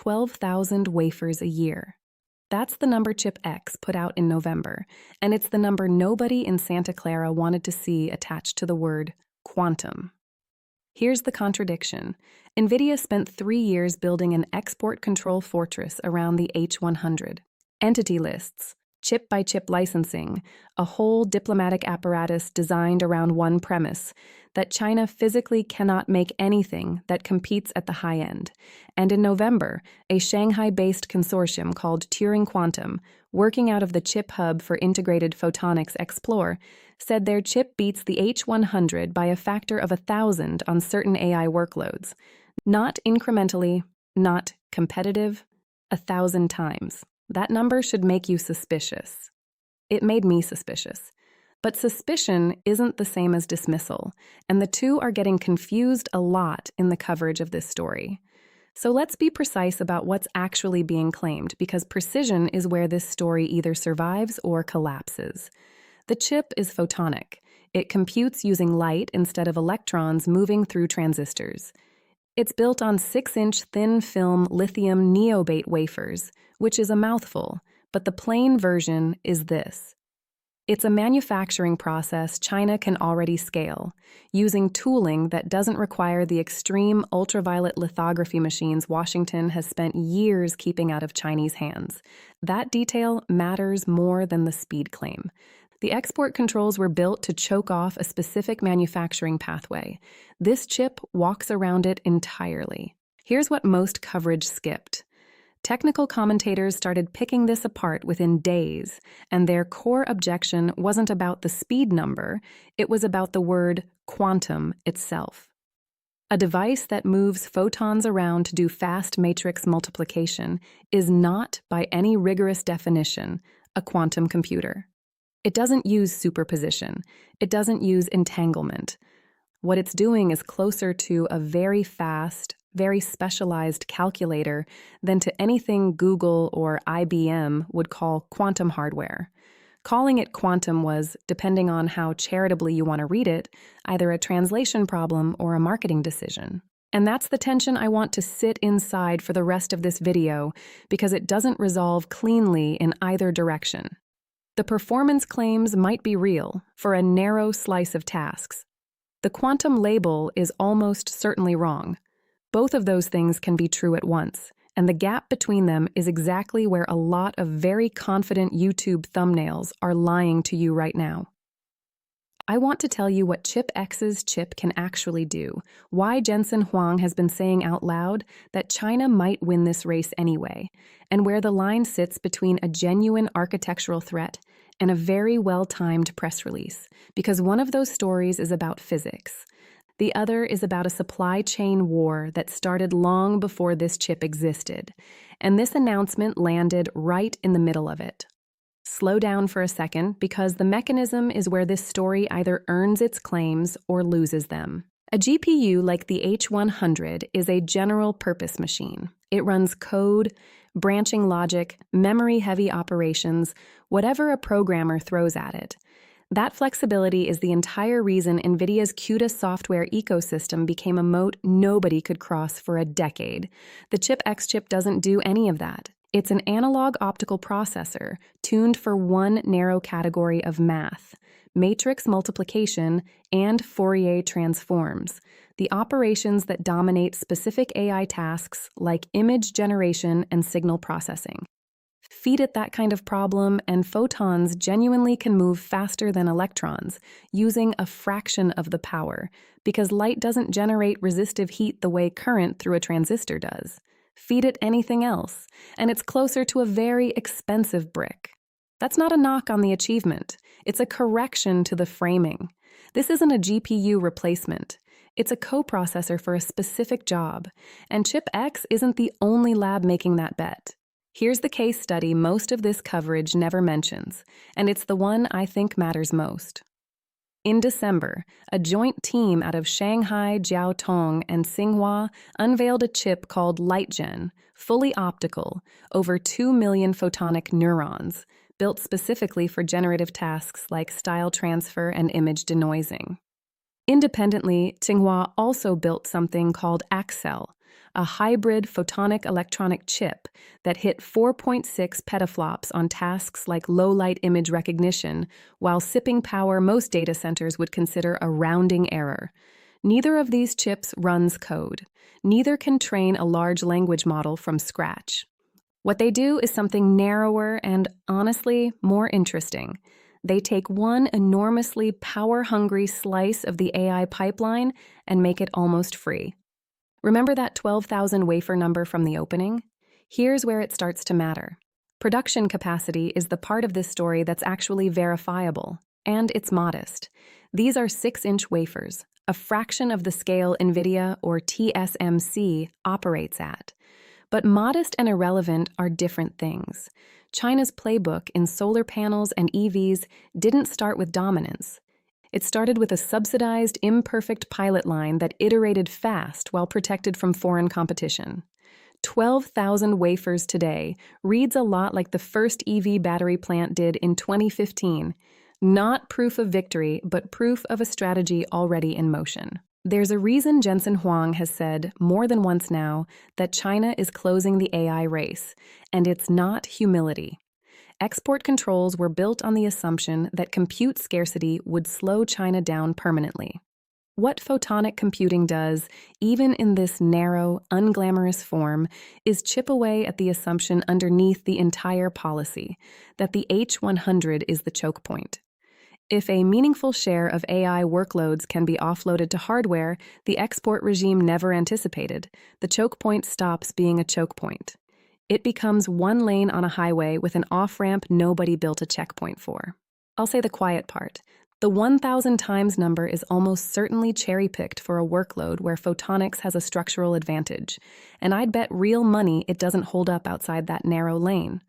12,000 wafers a year. That's the number CHIPX put out in November, and it's the number nobody in Santa Clara wanted to see attached to the word quantum. Here's the contradiction. Nvidia spent 3 years building an export control fortress around the H100. Entity lists, chip-by-chip licensing, a whole diplomatic apparatus designed around one premise, that China physically cannot make anything that competes at the high end. And in November, a Shanghai-based consortium called Turing Quantum, working out of the chip hub for integrated photonics Explore, said their chip beats the H100 by a factor of 1,000 on certain AI workloads. Not incrementally, not competitive, 1,000 times. That number should make you suspicious. It made me suspicious. But suspicion isn't the same as dismissal, and the two are getting confused a lot in the coverage of this story. So let's be precise about what's actually being claimed, because precision is where this story either survives or collapses. The chip is photonic. It computes using light instead of electrons moving through transistors. It's built on 6-inch thin-film lithium neobate wafers, which is a mouthful, but the plain version is this. It's a manufacturing process China can already scale, using tooling that doesn't require the extreme ultraviolet lithography machines Washington has spent years keeping out of Chinese hands. That detail matters more than the speed claim. The export controls were built to choke off a specific manufacturing pathway. This chip walks around it entirely. Here's what most coverage skipped. Technical commentators started picking this apart within days, and their core objection wasn't about the speed number, it was about the word quantum itself. A device that moves photons around to do fast matrix multiplication is not, by any rigorous definition, a quantum computer. It doesn't use superposition. It doesn't use entanglement. What it's doing is closer to a very fast, very specialized calculator than to anything Google or IBM would call quantum hardware. Calling it quantum was, depending on how charitably you want to read it, either a translation problem or a marketing decision. And that's the tension I want to sit inside for the rest of this video, because it doesn't resolve cleanly in either direction. The performance claims might be real for a narrow slice of tasks. The quantum label is almost certainly wrong. Both of those things can be true at once, and the gap between them is exactly where a lot of very confident YouTube thumbnails are lying to you right now. I want to tell you what CHIPX's chip can actually do, why Jensen Huang has been saying out loud that China might win this race anyway, and where the line sits between a genuine architectural threat and a very well-timed press release, because one of those stories is about physics. The other is about a supply chain war that started long before this chip existed, and this announcement landed right in the middle of it. Slow down for a second, because the mechanism is where this story either earns its claims or loses them. A GPU like the H100 is a general-purpose machine. It runs code, branching logic, memory-heavy operations, whatever a programmer throws at it. That flexibility is the entire reason Nvidia's CUDA software ecosystem became a moat nobody could cross for a decade. The CHIPX chip doesn't do any of that. It's an analog optical processor tuned for one narrow category of math: matrix multiplication and Fourier transforms, the operations that dominate specific AI tasks like image generation and signal processing. Feed it that kind of problem, and photons genuinely can move faster than electrons, using a fraction of the power, because light doesn't generate resistive heat the way current through a transistor does. Feed it anything else, and it's closer to a very expensive brick. That's not a knock on the achievement. It's a correction to the framing. This isn't a GPU replacement. It's a coprocessor for a specific job, and CHIPX isn't the only lab making that bet. Here's the case study most of this coverage never mentions, and it's the one I think matters most. In December, a joint team out of Shanghai, Jiaotong, and Tsinghua unveiled a chip called LightGen, fully optical, over 2 million photonic neurons, built specifically for generative tasks like style transfer and image denoising. Independently, Tsinghua also built something called ACCEL, a hybrid photonic electronic chip that hit 4.6 petaflops on tasks like low-light image recognition, while sipping power most data centers would consider a rounding error. Neither of these chips runs code. Neither can train a large language model from scratch. What they do is something narrower and, honestly, more interesting. They take one enormously power-hungry slice of the AI pipeline and make it almost free. Remember that 12,000 wafer number from the opening? Here's where it starts to matter. Production capacity is the part of this story that's actually verifiable, and it's modest. These are 6-inch wafers, a fraction of the scale Nvidia, or TSMC, operates at. But modest and irrelevant are different things. China's playbook in solar panels and EVs didn't start with dominance. It started with a subsidized, imperfect pilot line that iterated fast while protected from foreign competition. 12,000 wafers today reads a lot like the first EV battery plant did in 2015. Not proof of victory, but proof of a strategy already in motion. There's a reason Jensen Huang has said more than once now that China is closing the AI race, and it's not humility. Export controls were built on the assumption that compute scarcity would slow China down permanently. What photonic computing does, even in this narrow, unglamorous form, is chip away at the assumption underneath the entire policy, that the H100 is the choke point. If a meaningful share of AI workloads can be offloaded to hardware the export regime never anticipated, the choke point stops being a choke point. It becomes one lane on a highway with an off-ramp nobody built a checkpoint for. I'll say the quiet part. The 1,000 times number is almost certainly cherry-picked for a workload where photonics has a structural advantage, and I'd bet real money it doesn't hold up outside that narrow lane.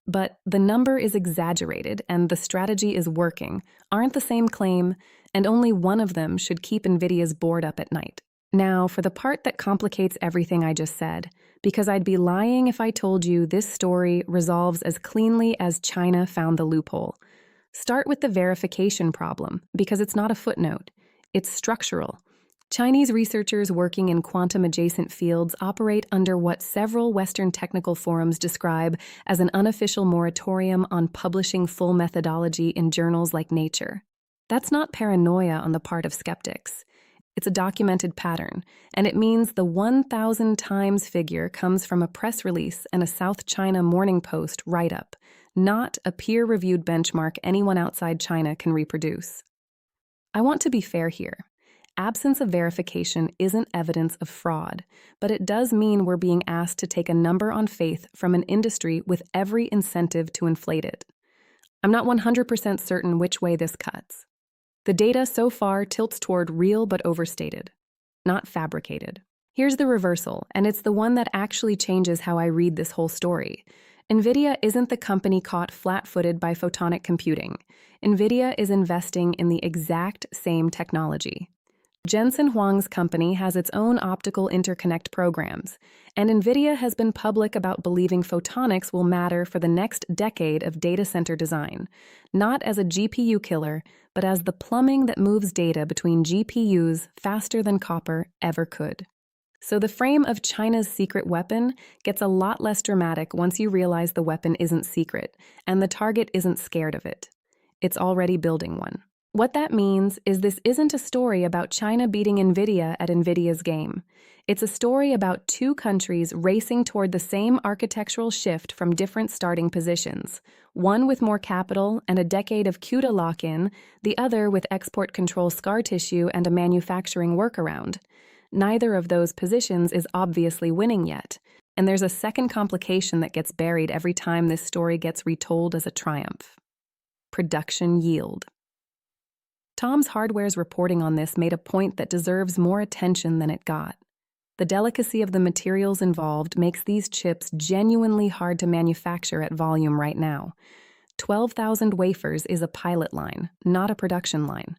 But the number is exaggerated and the strategy is working, aren't the same claim, and only one of them should keep Nvidia's board up at night. Now, for the part that complicates everything I just said, because I'd be lying if I told you this story resolves as cleanly as China found the loophole. Start with the verification problem, because it's not a footnote. It's structural. Chinese researchers working in quantum-adjacent fields operate under what several Western technical forums describe as an unofficial moratorium on publishing full methodology in journals like Nature. That's not paranoia on the part of skeptics. It's a documented pattern, and it means the 1,000 times figure comes from a press release and a South China Morning Post write-up, not a peer-reviewed benchmark anyone outside China can reproduce. I want to be fair here. Absence of verification isn't evidence of fraud, but it does mean we're being asked to take a number on faith from an industry with every incentive to inflate it. I'm not 100% certain which way this cuts. The data so far tilts toward real but overstated, not fabricated. Here's the reversal, and it's the one that actually changes how I read this whole story. Nvidia isn't the company caught flat-footed by photonic computing. Nvidia is investing in the exact same technology. Jensen Huang's company has its own optical interconnect programs, and Nvidia has been public about believing photonics will matter for the next decade of data center design, not as a GPU killer, but as the plumbing that moves data between GPUs faster than copper ever could. So the frame of China's secret weapon gets a lot less dramatic once you realize the weapon isn't secret, and the target isn't scared of it. It's already building one. What that means is this isn't a story about China beating Nvidia at Nvidia's game. It's a story about two countries racing toward the same architectural shift from different starting positions, one with more capital and a decade of CUDA lock-in, the other with export control scar tissue and a manufacturing workaround. Neither of those positions is obviously winning yet, and there's a second complication that gets buried every time this story gets retold as a triumph. Production yield. Tom's Hardware's reporting on this made a point that deserves more attention than it got. The delicacy of the materials involved makes these chips genuinely hard to manufacture at volume right now. 12,000 wafers is a pilot line, not a production line.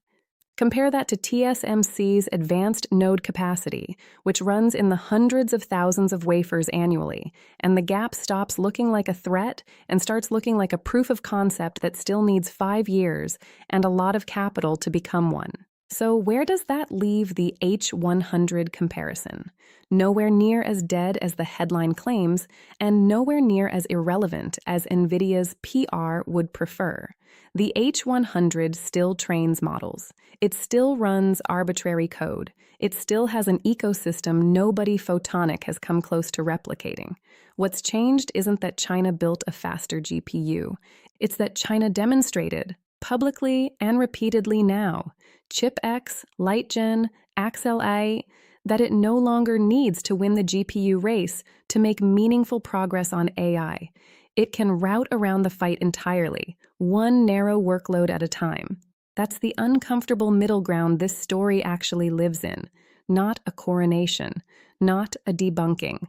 Compare that to TSMC's advanced node capacity, which runs in the hundreds of thousands of wafers annually, and the gap stops looking like a threat and starts looking like a proof of concept that still needs 5 years and a lot of capital to become one. So where does that leave the H100 comparison? Nowhere near as dead as the headline claims, and nowhere near as irrelevant as Nvidia's PR would prefer. The H100 still trains models. It still runs arbitrary code. It still has an ecosystem nobody Photonic has come close to replicating. What's changed isn't that China built a faster GPU. It's that China demonstrated, publicly and repeatedly now, CHIPX, LightGen, ACCEL, that it no longer needs to win the GPU race to make meaningful progress on AI. It can route around the fight entirely, one narrow workload at a time. That's the uncomfortable middle ground this story actually lives in, not a coronation, not a debunking.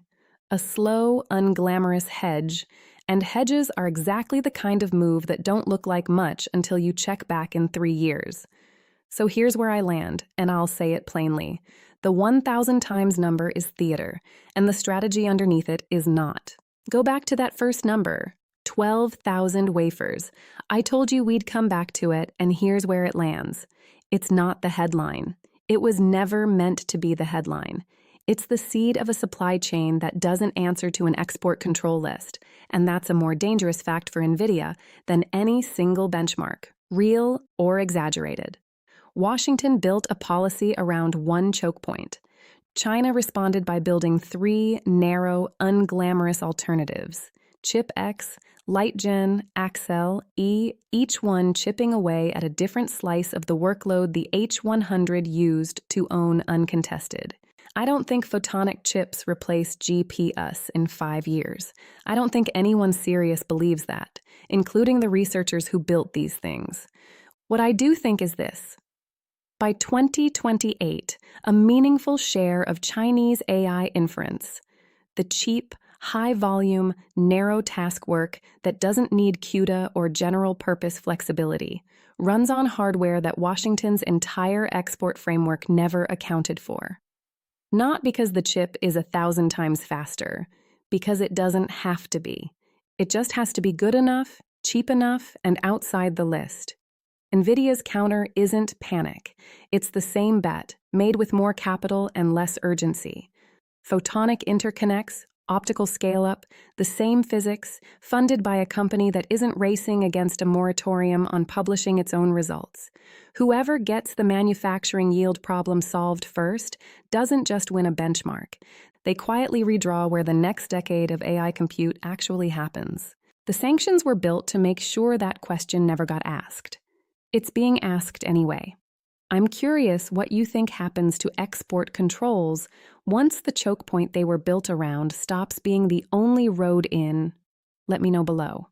A slow, unglamorous hedge, and hedges are exactly the kind of move that don't look like much until you check back in 3 years. So here's where I land, and I'll say it plainly. The 1,000 times number is theater, and the strategy underneath it is not. Go back to that first number, 12,000 wafers. I told you we'd come back to it, and here's where it lands. It's not the headline. It was never meant to be the headline. It's the seed of a supply chain that doesn't answer to an export control list, and that's a more dangerous fact for Nvidia than any single benchmark, real or exaggerated. Washington built a policy around one choke point. China responded by building 3 narrow, unglamorous alternatives: CHIPX, LightGen, ACCEL, each one chipping away at a different slice of the workload the H100 used to own uncontested. I don't think photonic chips replace GPUs in 5 years. I don't think anyone serious believes that, including the researchers who built these things. What I do think is this. By 2028, a meaningful share of Chinese AI inference, the cheap, high-volume, narrow task work that doesn't need CUDA or general-purpose flexibility, runs on hardware that Washington's entire export framework never accounted for. Not because the chip is 1,000 times faster, because it doesn't have to be. It just has to be good enough, cheap enough, and outside the list. Nvidia's counter isn't panic. It's the same bet, made with more capital and less urgency. Photonic interconnects, optical scale-up, the same physics, funded by a company that isn't racing against a moratorium on publishing its own results. Whoever gets the manufacturing yield problem solved first doesn't just win a benchmark. They quietly redraw where the next decade of AI compute actually happens. The sanctions were built to make sure that question never got asked. It's being asked anyway. I'm curious what you think happens to export controls once the choke point they were built around stops being the only road in. Let me know below.